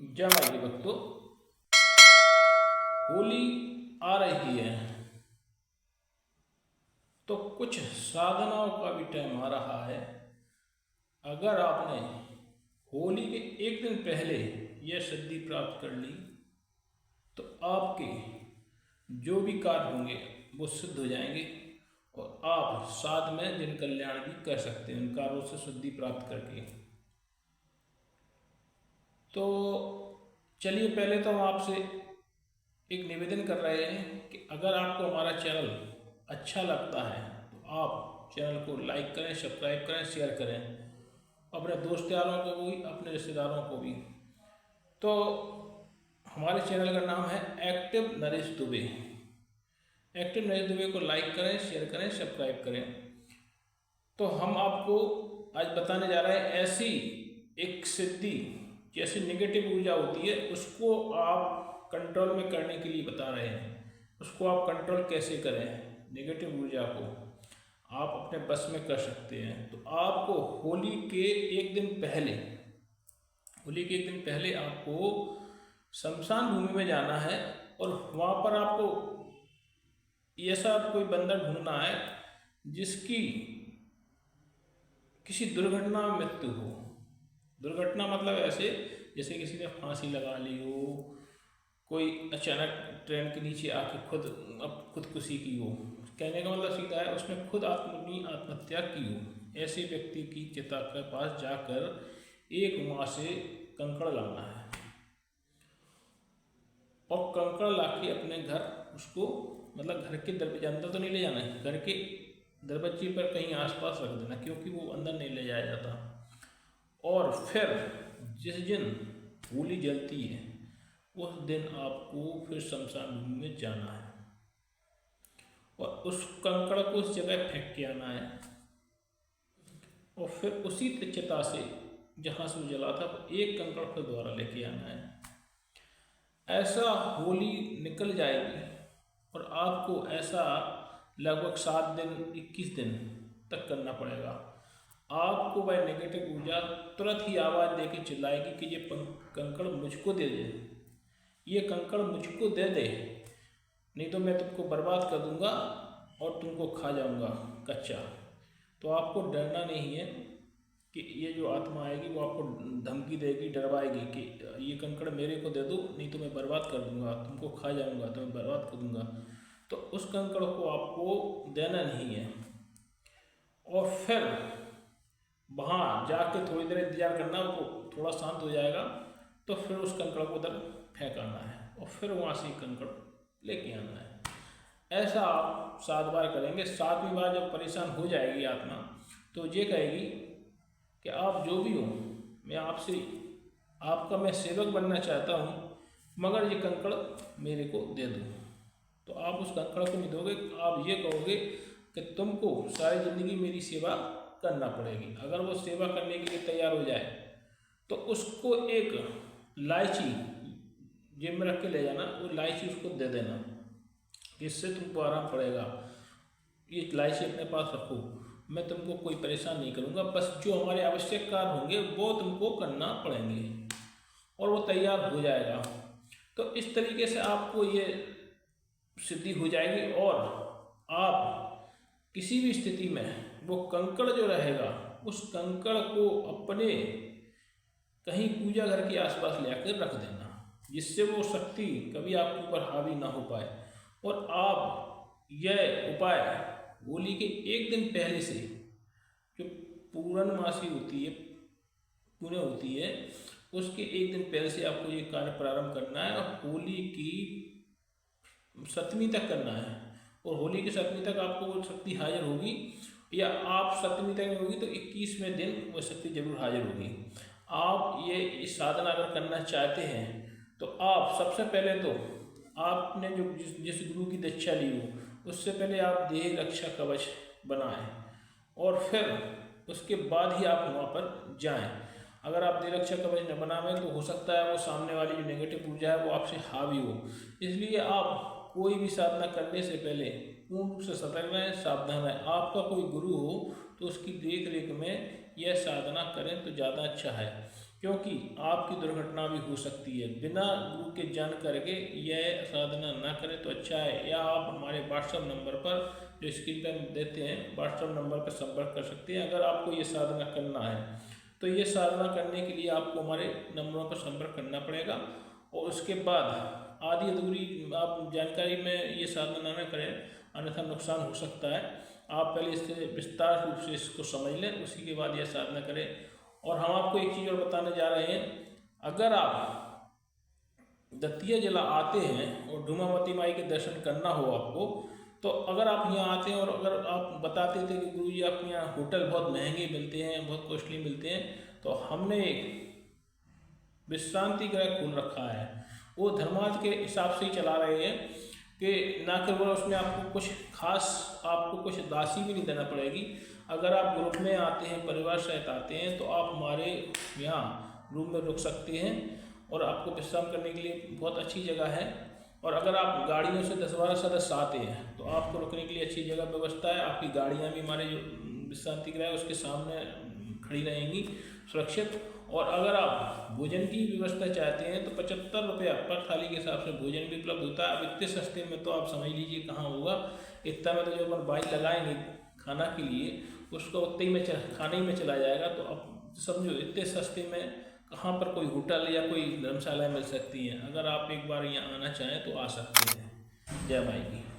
जय माई के भक्तों, होली आ रही है तो कुछ साधनाओं का भी टाइम आ रहा है। अगर आपने होली के एक दिन पहले यह सिद्धि प्राप्त कर ली तो आपके जो भी कार्य होंगे वो सिद्ध हो जाएंगे और आप साथ में जिन कल्याण भी कर सकते हैं उन कार्यों से सिद्धि प्राप्त करके। तो चलिए, पहले तो हम आपसे एक निवेदन कर रहे हैं कि अगर आपको हमारा चैनल अच्छा लगता है तो आप चैनल को लाइक करें, सब्सक्राइब करें, शेयर करें, अपने दोस्त यारों को भी, अपने रिश्तेदारों को भी। तो हमारे चैनल का नाम है एक्टिव नरेश दुबे। एक्टिव नरेश दुबे को लाइक करें, शेयर करें, सब्सक्राइब करें। तो हम आपको आज बताने जा रहे हैं ऐसी एक सिद्धि, जैसे नेगेटिव ऊर्जा होती है उसको आप कंट्रोल में करने के लिए बता रहे हैं। उसको आप कंट्रोल कैसे करें, नेगेटिव ऊर्जा को आप अपने बस में कर सकते हैं। तो आपको होली के एक दिन पहले आपको शमशान भूमि में जाना है और वहाँ पर आपको ऐसा कोई बंदा ढूंढना है जिसकी किसी दुर्घटना में मृत्यु हो। दुर्घटना मतलब ऐसे जैसे किसी ने फांसी लगा ली हो, कोई अचानक ट्रेन के नीचे आके खुदकुशी की हो। कहने का मतलब सीधा है उसने खुद आत्महत्या की हो। ऐसे व्यक्ति की चिता के पास जाकर एक वहाँ से कंकड़ लाना है और कंकड़ लाके अपने घर उसको मतलब घर के दरवाजे अंदर तो नहीं ले जाना है, घर के दरवाजे पर कहीं आसपास रख देना, क्योंकि वो अंदर नहीं ले जाया जाता। और फिर जिस दिन होली जलती है उस दिन आपको फिर शमशान भूमि में जाना है और उस कंकड़ को उस जगह फेंक के आना है और फिर उसी चिता से जहाँ से वो जला था एक कंकड़ फिर दोबारा लेके आना है। ऐसा होली निकल जाएगी और आपको ऐसा लगभग 7 दिन 21 दिन तक करना पड़ेगा। आपको वह नेगेटिव ऊर्जा तुरंत ही आवाज़ दे के चिल्लाएगी कि ये कंकड़ मुझको दे दे, ये कंकड़ मुझको दे दे, नहीं तो मैं तुमको बर्बाद कर दूंगा और तुमको खा जाऊंगा कच्चा। तो आपको डरना नहीं है कि ये जो आत्मा आएगी वो आपको धमकी देगी, डरवाएगी कि ये कंकड़ मेरे को दे दो, नहीं तो मैं बर्बाद कर दूंगा, तुमको खा जाऊंगा, तो मैं बर्बाद कर दूंगा। तो उस कंकड़ को आपको देना नहीं है और फिर वहाँ जाके थोड़ी देर इंतजार करना, वो थोड़ा शांत हो जाएगा तो फिर उस कंकड़ को उधर फेंक आना है और फिर वहाँ से कंकड़ लेके आना है। ऐसा आप 7 बार करेंगे। 7वीं बार जब परेशान हो जाएगी आत्मा तो ये कहेगी कि आप जो भी हो, मैं आपका मैं सेवक बनना चाहता हूँ, मगर ये कंकड़ मेरे को दे दो। तो आप उस कंकड़ को नहीं दोगे, आप ये कहोगे कि तुमको सारी ज़िंदगी मेरी सेवा करना पड़ेगी। अगर वो सेवा करने के लिए तैयार हो जाए तो उसको एक इलायची जेब में रख के ले जाना, वो इलायची उसको दे देना, इससे तुमको आराम पड़ेगा। ये इलायची अपने पास रखो, मैं तुमको कोई परेशान नहीं करूँगा, बस जो हमारे आवश्यक कार्य होंगे वो तुमको करना पड़ेंगे और वो तैयार हो जाएगा। तो इस तरीके से आपको ये सिद्धि हो जाएगी और आप किसी भी स्थिति में वो कंकड़ जो रहेगा उस कंकड़ को अपने कहीं पूजा घर के आसपास लेकर रख देना, जिससे वो शक्ति कभी आपके ऊपर हावी ना हो पाए। और आप यह उपाय होली के एक दिन पहले से, जो पूर्णमासी होती है, पुण्य होती है, उसके एक दिन पहले से आपको ये कार्य प्रारंभ करना है और होली की 7वीं तक करना है। और होली की 7वीं तक आपको वो शक्ति हाजिर होगी, या आप 7वीं तक में होगी तो 21वें दिन वो शक्ति जरूर हाजिर होगी। आप ये साधना अगर करना चाहते हैं तो आप सबसे पहले तो आपने जो जिस गुरु की दीक्षा ली हो उससे पहले आप देह रक्षा कवच बनाएं और फिर उसके बाद ही आप वहाँ पर जाएं। अगर आप देह रक्षा कवच न बनावें तो हो सकता है वो सामने वाली जो नेगेटिव ऊर्जा है वो आपसे हावी हो। इसलिए आप कोई भी साधना करने से पहले पूर्ण रूप से सतर्क रहें, सावधान रहें। आपका कोई गुरु हो तो उसकी देख रेख में यह साधना करें तो ज़्यादा अच्छा है, क्योंकि आपकी दुर्घटना भी हो सकती है। बिना गुरु के जान करके यह साधना ना करें तो अच्छा है। या आप हमारे व्हाट्सएप नंबर पर जो स्क्रीन पर देते हैं व्हाट्सएप नंबर पर संपर्क कर सकते हैं। अगर आपको ये साधना करना है तो ये साधना करने के लिए आपको हमारे नंबरों पर संपर्क करना पड़ेगा। और उसके बाद आधी अधूरी आप जानकारी में ये साधना ना करें, अन्यथा नुकसान हो सकता है। आप पहले इससे विस्तार रूप से इसको समझ लें, उसी के बाद यह साधना करें। और हम आपको एक चीज़ और बताने जा रहे हैं, अगर आप दतिया जिला आते हैं और धूमावती माई के दर्शन करना हो आपको, तो अगर आप यहाँ आते हैं और अगर आप बताते थे कि गुरु जी आपके यहाँ होटल बहुत महंगे मिलते हैं, बहुत कॉस्टली मिलते हैं, तो हमने एक विश्रांति गृह खोल रखा है। वो धर्मार्थ के हिसाब से ही चला रहे हैं कि ना केवल उसमें आपको कुछ खास, आपको कुछ राशि भी नहीं देना पड़ेगी। अगर आप ग्रुप में आते हैं, परिवार सहित आते हैं, तो आप हमारे यहाँ रूम में रुक सकते हैं और आपको विश्राम करने के लिए बहुत अच्छी जगह है। और अगर आप गाड़ियों से 10-12 सदस्य आते हैं तो आपको रुकने के लिए अच्छी जगह व्यवस्था है। आपकी गाड़ियाँ भी हमारे जो विश्रांति गृह है उसके सामने खड़ी रहेंगी सुरक्षित। और अगर आप भोजन की व्यवस्था चाहते हैं तो 75 रुपया पर थाली के हिसाब से भोजन भी उपलब्ध होता है। अब इतने सस्ते में तो आप समझ लीजिए कहाँ होगा। इतना में तो जो अपन बाइक लगाएंगे खाना के लिए उसको उतने ही में खाने ही में चला जाएगा। तो अब समझो इतने सस्ते में कहाँ पर कोई होटल या कोई धर्मशाला मिल सकती है। अगर आप एक बार यहाँ आना चाहें तो आ सकते हैं। जय माई की।